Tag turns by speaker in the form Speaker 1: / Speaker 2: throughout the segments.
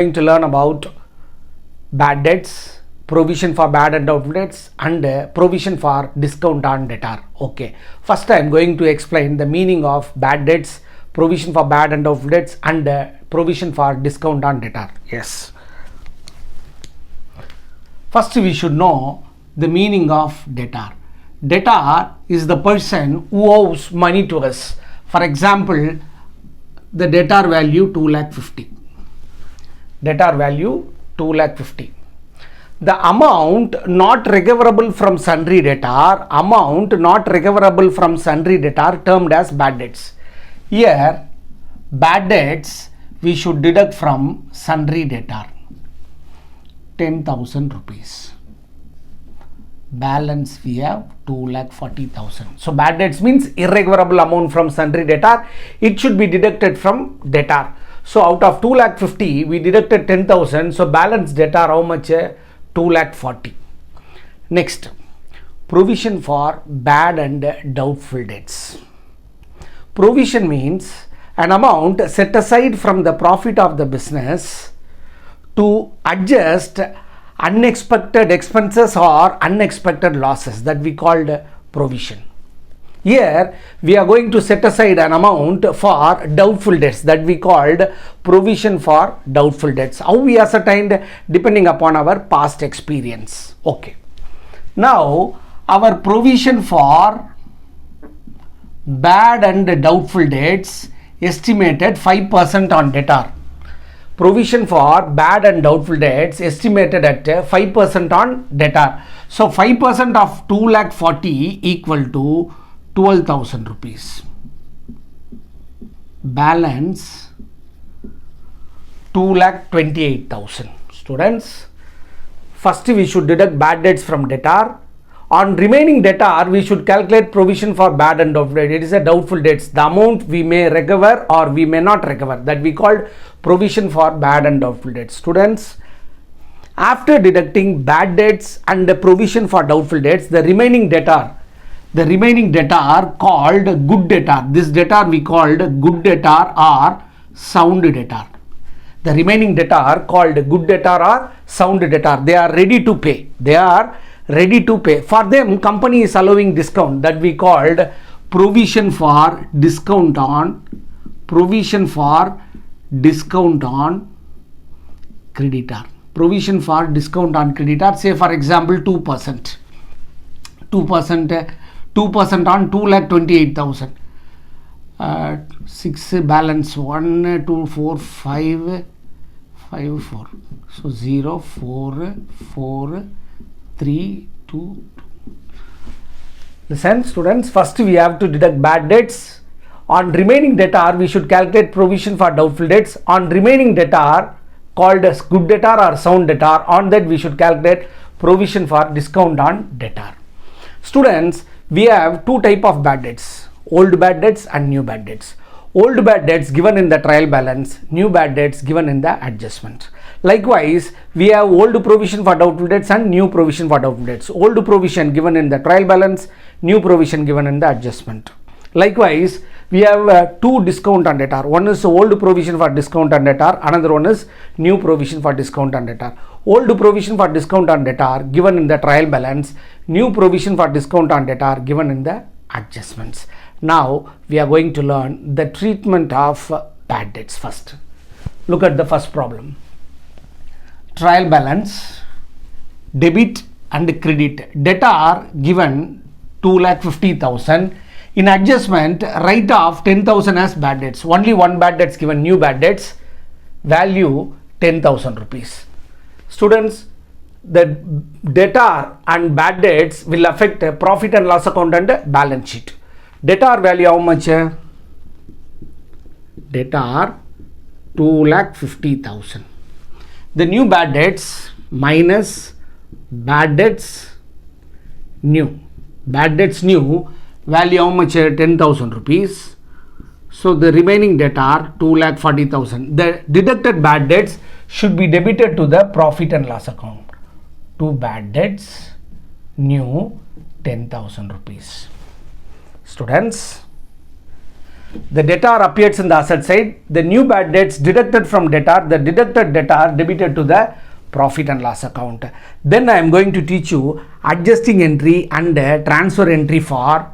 Speaker 1: Going to learn about bad debts, provision for bad and doubtful debts, and provision for discount on debtor. Okay, first I am going to explain the meaning of bad debts, provision for bad and doubtful debts, and provision for discount on debtor. Yes, first we should know the meaning of debtor. Debtor is the person who owes money to us. For example, the debtor value 2,50,000. Debtor value 2,50,000. The amount not recoverable from sundry debtor, termed as bad debts. Here, bad debts we should deduct from sundry debtor, 10,000 rupees. Balance we have 2,40,000. So bad debts means irrecoverable amount from sundry debtor. It should be deducted from debtor. So out of 2,50,000 we deducted 10,000. So balance debtor how much? 2,40,000. Next, provision for bad and doubtful debts. Provision means an amount set aside from the profit of the business to adjust unexpected expenses or unexpected losses, that we called provision. Here we are going to set aside an amount for doubtful debts, that we called provision for doubtful debts. How we ascertained? Depending upon our past experience. Okay. Now our provision for bad and doubtful debts estimated 5% on debtor. Provision for bad and doubtful debts estimated at 5% on debtor. So 5% of 2,40,000 equal to 12,000 rupees. Balance 2,28,000. Students, first we should deduct bad debts from debtor. On remaining debtor, we should calculate provision for bad and doubtful debts. It is a doubtful debts. The amount we may recover or we may not recover, that we called provision for bad and doubtful debts. Students, after deducting bad debts and the provision for doubtful debts, the remaining debtor called good debtor. This debtor we called good debtor or sound debtor. The remaining debtor called good debtor or sound debtor. They are ready to pay. For them, company is allowing discount, that we called provision for discount on creditor. Provision for discount on creditor. Say for example 2%. 2% on 2,28,000. 6 balance 1 2 4 5 5 4. So 0 4 4 3 2 2. Listen students, first we have to deduct bad debts. On remaining debtor we should calculate provision for doubtful debts. On remaining debtor called as good debtor or sound debtor, on that we should calculate provision for discount on debtor. Students, we have two type of bad debts, old bad debts and new bad debts. Old bad debts given in the trial balance, new bad debts given in the adjustment. Likewise, we have old provision for doubtful debts and new provision for doubtful debts. Old provision given in the trial balance, new provision given in the adjustment. Likewise, we have two discount on debtor. One is old provision for discount on debtor, another one is new provision for discount on debtor. Old provision for discount on debtor given in the trial balance, new provision for discount on debtor given in the adjustments. Now we are going to learn the treatment of bad debts first. Look at the first problem. Trial balance, debit and credit. Debtor given 2,50,000. In adjustment, write off 10,000 as bad debts. Only one bad debts given, new bad debts, value 10,000 rupees. Students, the debtor and bad debts will affect profit and loss account and balance sheet. Debtor value how much? Debtor 2,50,000. The new bad debts minus bad debts new. Bad debts new value how much? 10,000 rupees. So the remaining debtor 2,40,000. The deducted bad debts should be debited to the profit and loss account. Two bad debts new 10,000 rupees. Students, The debtor appears in the asset side. The new bad debts deducted from debtor. The deducted debtor debited to the profit and loss account. Then I am going to teach you adjusting entry and transfer entry for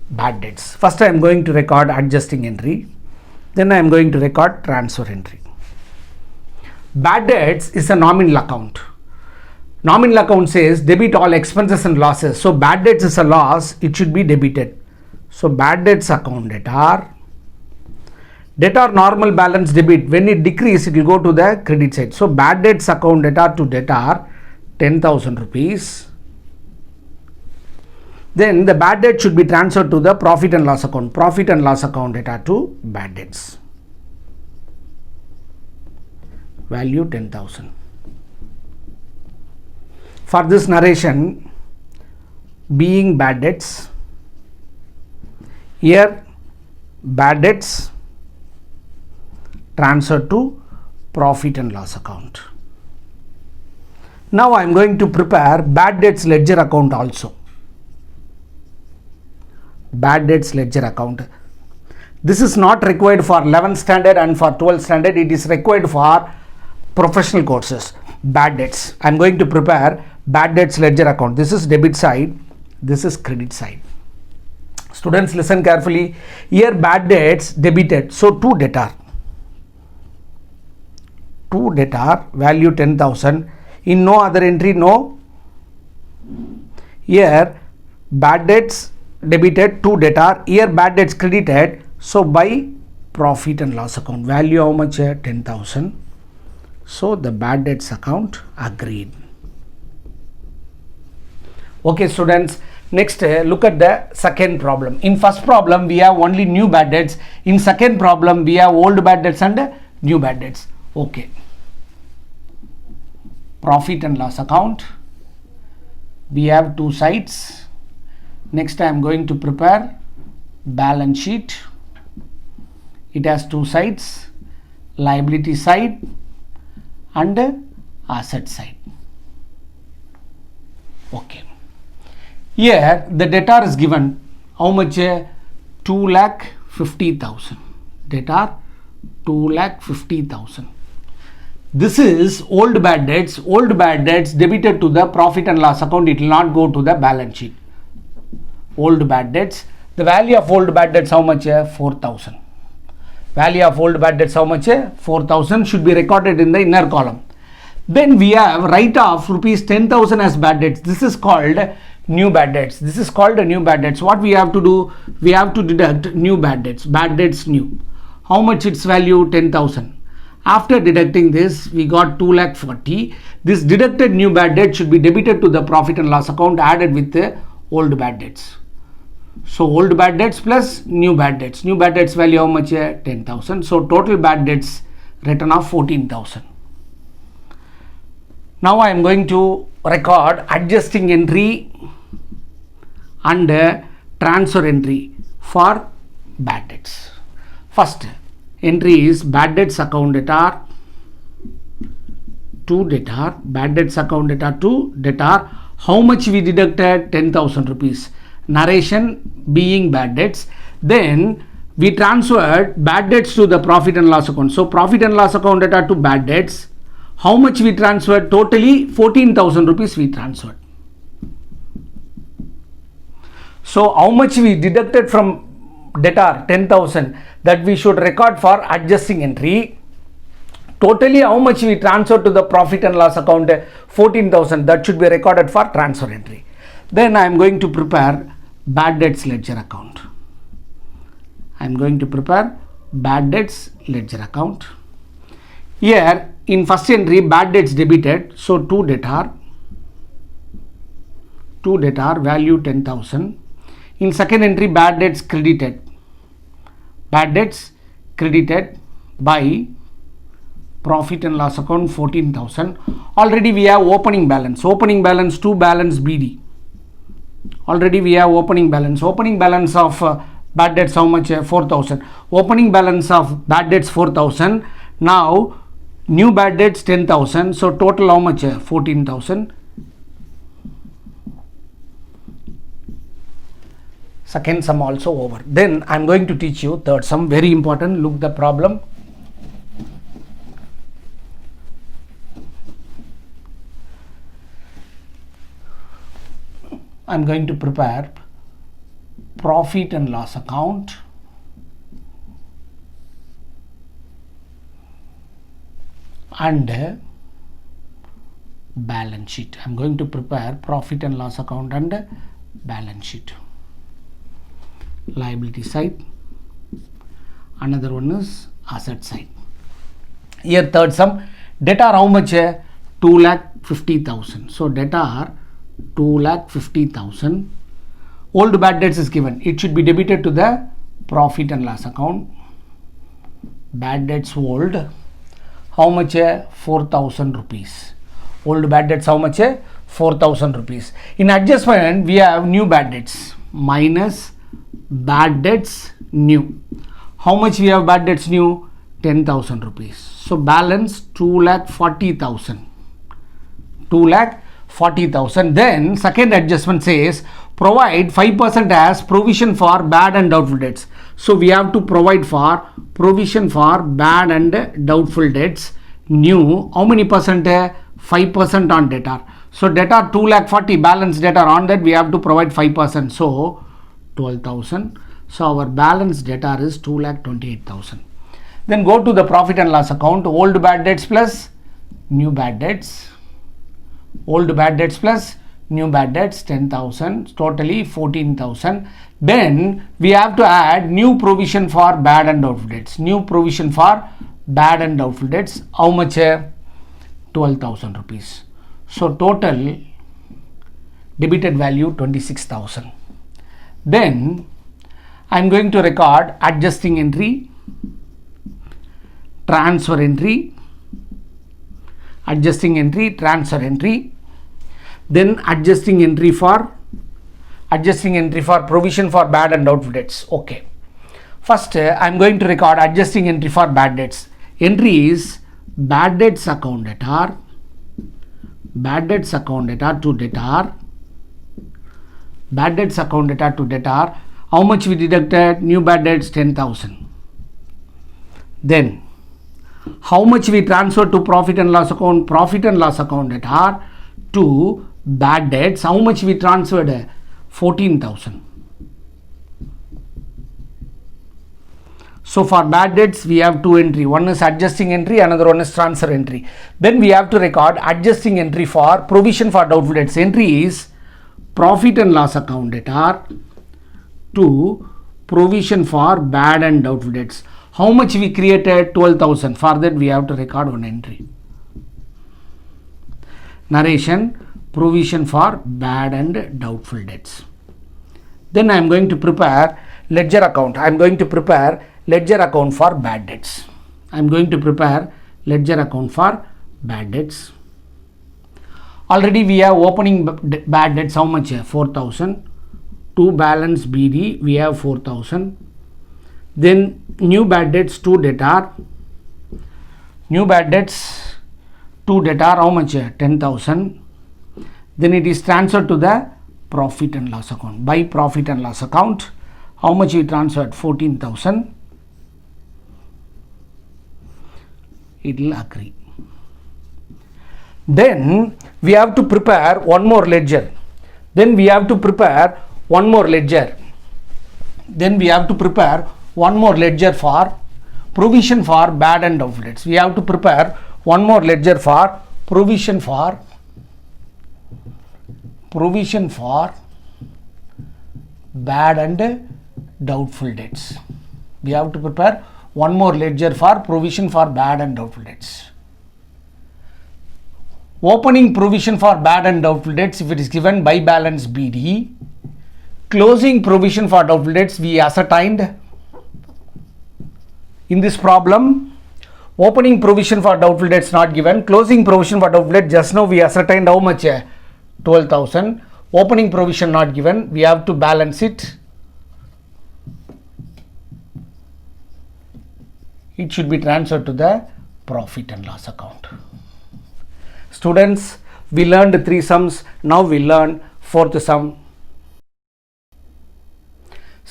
Speaker 1: bad debts. First I am going to record adjusting entry. Then I am going to record transfer entry. Bad debts is a nominal account. Nominal account says debit all expenses and losses. So bad debts is a loss, it should be debited. So bad debts account debtor. Debtor normal balance debit. When it decrease, it will go to the credit side. So bad debts account debtor to debtor 10,000 rupees. Then the bad debt should be transferred to the profit and loss account. Profit and loss account debtor to bad debts. Value 10,000. For this narration, being bad debts, here bad debts transferred to profit and loss account. Now I am going to prepare bad debts ledger account also. Bad debts ledger account. This is not required for 11th standard and for 12th standard. It is required for professional courses. Bad debts. I am going to prepare bad debts ledger account. This is debit side. This is credit side. Students, listen carefully. Here bad debts debited. So to debtor. To debtor value 10,000. In no other entry, no. Here bad debts debited to debtor. Here bad debts credited. So by profit and loss account. Value how much? 10,000. So the bad debts account agreed. Okay students, next look at the second problem. In first problem we have only new bad debts. In second problem we have old bad debts and new bad debts. Okay. Profit and loss account. We have two sides. Next I am going to prepare balance sheet. It has two sides, liability side and asset side. Okay. Here the debtor is given how much? 2,50,000. Debtor 2,50,000. This is old bad debts. Old bad debts debited to the profit and loss account. It will not go to the balance sheet. Old bad debts. The value of old bad debts how much? 4,000. Value of old bad debts how much? 4,000 should be recorded in the inner column. Then we have write off rupees 10,000 as bad debts. This is called new bad debts. This is called a new bad debts. What we have to do? We have to deduct new bad debts. Bad debts new. How much its value? 10,000. After deducting this, we got 2,40,000. This deducted new bad debt should be debited to the profit and loss account, added with the old bad debts. So old bad debts plus new bad debts. New bad debts value how much? 10,000. So total bad debts written off 14,000. Now I am going to record adjusting entry and transfer entry for bad debts. First entry is bad debts account debtor to debtor. Bad debts account debtor to debtor. How much we deducted? 10,000 rupees. Narration being bad debts. Then we transferred bad debts to the profit and loss account. So profit and loss account debtor to bad debts. How much we transferred? Totally 14,000 rupees we transferred. So how much we deducted from debtor? 10,000. That we should record for adjusting entry. Totally how much we transferred to the profit and loss account? 14,000. That should be recorded for transfer entry. Then I am going to prepare bad debts ledger account. I am going to prepare bad debts ledger account. Here in first entry bad debts debited. So to debtor value 10,000. In second entry bad debts credited. Bad debts credited by profit and loss account 14,000. Already we have opening balance. Opening balance to balance BD. Already we have opening balance. Opening balance of bad debts how much? 4,000. Opening balance of bad debts 4,000. Now new bad debts 10,000. So total how much? 14,000. second sum also over. Then I am going to teach you third sum, very important. Look the problem. I am going to prepare profit and loss account and balance sheet. I am going to prepare profit and loss account and balance sheet. Liability side, another one is asset side. Here third sum, debtor how much? 2,50,000. So debtor 2,50,000. Old bad debts is given. It should be debited to the profit and loss account. Bad debts old, how much? 4,000 rupees. Old bad debts how much? 4,000 rupees. In adjustment we have new bad debts minus bad debts new. How much we have bad debts new? 10,000 rupees. So balance 2,40,000. 2,40,000. Then second adjustment says provide 5% as provision for bad and doubtful debts. So we have to provide for provision for bad and doubtful debts new. How many percent? 5% on debtor. So debtor 2,40,000, balance debtor, on that we have to provide 5%. So 12,000. So our balance debtor is 2,28,000. Then go to the profit and loss account. Old bad debts plus new bad debts. Old bad debts plus new bad debts 10,000, totally 14,000. Then we have to add new provision for bad and doubtful debts. New provision for bad and doubtful debts, how much? 12,000 rupees. So total debited value 26,000. Then I am going to record adjusting entry, transfer entry, adjusting entry, transfer entry. Then adjusting entry for provision for bad and doubtful debts. Okay. First I am going to record adjusting entry for bad debts. Entry is bad debts account debtor, bad debts account debtor to debtor, bad debts account debtor to debtor. How much we deducted? New bad debts 10,000. Then how much we transfer to profit and loss account? Profit and loss account debtor to bad debts. How much we transferred? 14,000. So for bad debts we have two entry. One is adjusting entry, another one is transfer entry. Then we have to record adjusting entry for provision for doubtful debts. Entry is profit and loss account debtor to provision for bad and doubtful debts. How much we created? 12,000. For that we have to record one entry. Narration, provision for bad and doubtful debts. Then I am going to prepare ledger account. I am going to prepare ledger account for bad debts. I am going to prepare ledger account for bad debts. Already we have opening bad debts, how much? 4,000. To balance BD we have 4,000. Then new bad debts to debtor. New bad debts to debtor, how much? 10,000. Then it is transferred to the profit and loss account. By profit and loss account, how much we transferred? 14,000. It will agree. Then we have to prepare one more ledger. Then we have to prepare one more ledger. Then we have to prepare one more ledger for provision for bad and doubtful debts. We have to prepare one more ledger for provision for bad and doubtful debts. We have to prepare one more ledger for provision for bad and doubtful debts. Opening provision for bad and doubtful debts, if it is given by balance BD. Closing provision for doubtful debts we ascertained in this problem. Opening provision for doubtful debts not given. Closing provision for doubtful debt, just now we ascertained how much? 12,000. Opening provision not given. We have to balance it. It should be transferred to the profit and loss account. Students, we learned 3 sums. Now we learn 4th sum.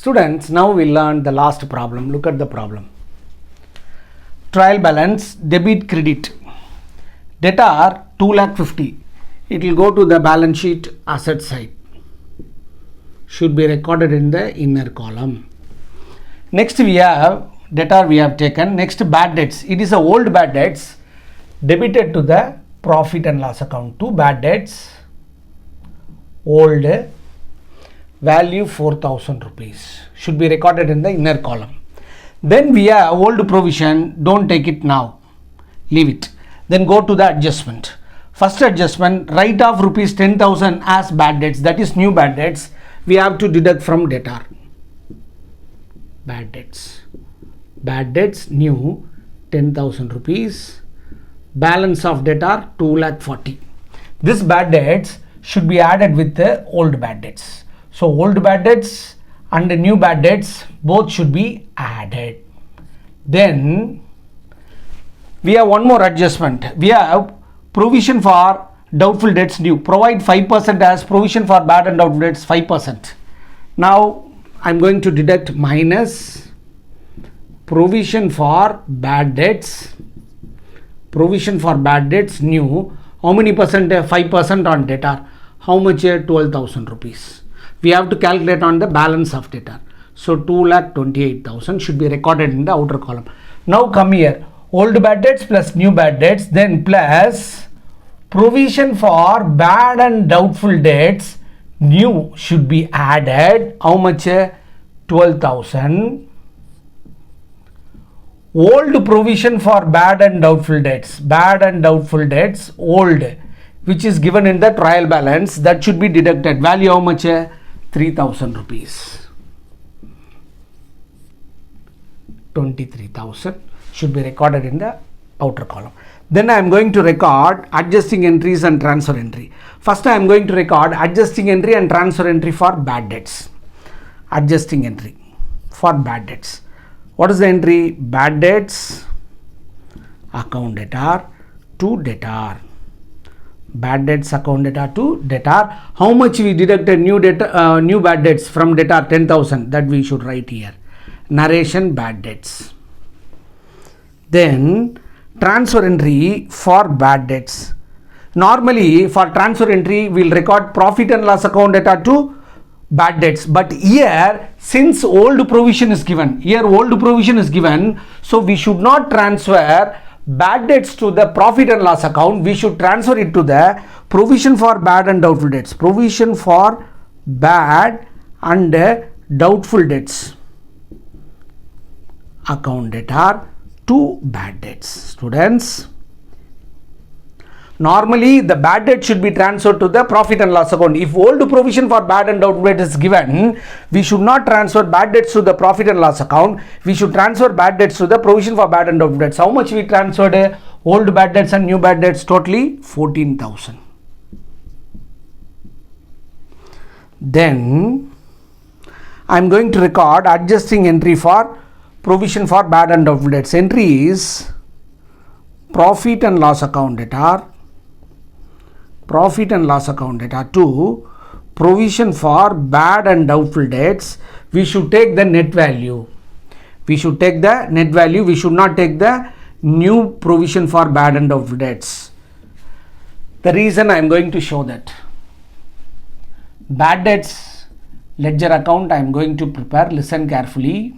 Speaker 1: Students, now we learn the last problem. Look at the problem. Trial balance, debit, credit. Debtor 2,50,000. It will go to the balance sheet asset side. Should be recorded in the inner column. Next we have debtor we have taken. Next bad debts. It is a old bad debts debited to the profit and loss account. Two bad debts. Old value 4,000 rupees. Should be recorded in the inner column. Then we have old provision. Don't take it now. Leave it. Then go to the adjustment. First adjustment, write off rupees 10,000 as bad debts. That is new bad debts. We have to deduct from debtor. Bad debts. Bad debts new 10,000 rupees. Balance of debtor 2,40,000. This bad debts should be added with the old bad debts. So old bad debts and the new bad debts both should be added. Then we have one more adjustment. We have provision for doubtful debts due. Provide 5% as provision for bad and doubtful debts 5%. Now I am going to deduct minus provision for bad debts. Provision for bad debts new. How many percent? 5% on debtor. How much? 12,000 rupees. We have to calculate on the balance of debtor. So 2,28,000 should be recorded in the outer column. Now come here. Old bad debts plus new bad debts, then plus provision for bad and doubtful debts new should be added. How much? 12,000. Old provision for bad and doubtful debts, old, which is given in the trial balance, that should be deducted. Value how much? 3,000 rupees. 23,000 should be recorded in the outer column. Then I am going to record adjusting entries and transfer entry. First I am going to record adjusting entry and transfer entry for bad debts. Adjusting entry for bad debts. What is the entry? Bad debts, account debtor to debtor. Bad debts, account debtor to debtor. How much we deducted new bad debts from debtor? 10,000. That we should write here. Narration bad debts. Then transfer entry for bad debts. Normally for transfer entry we will record profit and loss account debtor to bad debts, but here since old provision is given, so we should not transfer bad debts to the profit and loss account. We should transfer it to the provision for bad and doubtful debts. Provision for bad and doubtful debts, account debtor to bad debts. Students, normally the bad debt should be transferred to the profit and loss account. If old provision for bad and doubtful debt is given, we should not transfer bad debts to the profit and loss account. We should transfer bad debts to the provision for bad and doubtful debts. How much we transferred? Old bad debts and new bad debts totally 14,000. Then I am going to record adjusting entry for provision for bad and doubtful debts. Entry is profit and loss account debtor, profit and loss account debtor to provision for bad and doubtful debts. We should take the net value. We should take the net value. We should not take the new provision for bad and doubtful debts. The reason I am going to show that. Bad debts ledger account I am going to prepare. Listen carefully.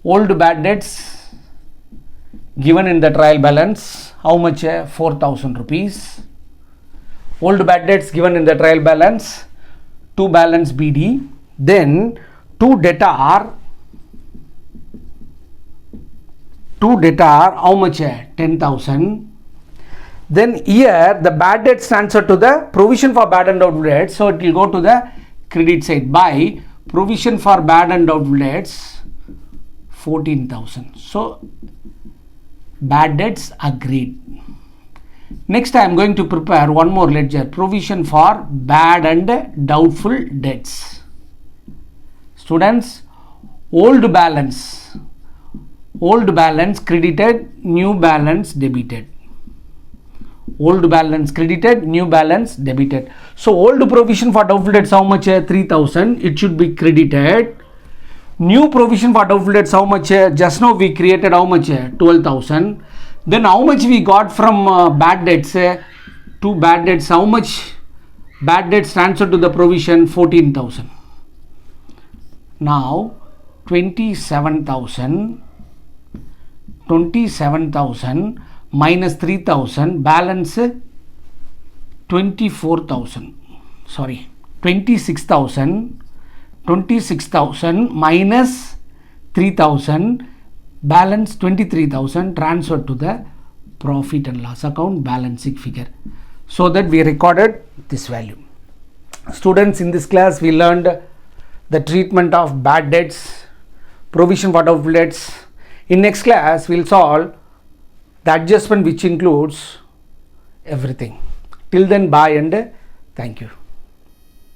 Speaker 1: Old bad debts given in the trial balance. How much? 4,000 rupees. Old bad debts given in the trial balance. To balance BD. Then to debtor. How much? 10,000. Then here the bad debts transfer to the provision for bad and doubtful debts. So it will go to the credit side by provision for bad and doubtful debts 14,000. So bad debts agreed. Next I am going to prepare one more ledger. Provision for bad and doubtful debts. Students, old balance credited, new balance debited. old balance credited, new balance debited. So old provision for doubtful debts how much? 3,000, it should be credited. New provision for doubtful debts how much? Just now we created how much? 12,000. Then how much we got from bad debts? Two bad debts, how much bad debts transferred to the provision? 14,000. Now 27,000 minus 3,000, balance 24,000. Sorry, 26,000. 26,000 minus 3,000, balance 23,000 transferred to the profit and loss account balancing figure. So that we recorded this value. Students, in this class we learned the treatment of bad debts, provision for doubtful debts. In next class we will solve the adjustment which includes everything. Till then, bye and thank you.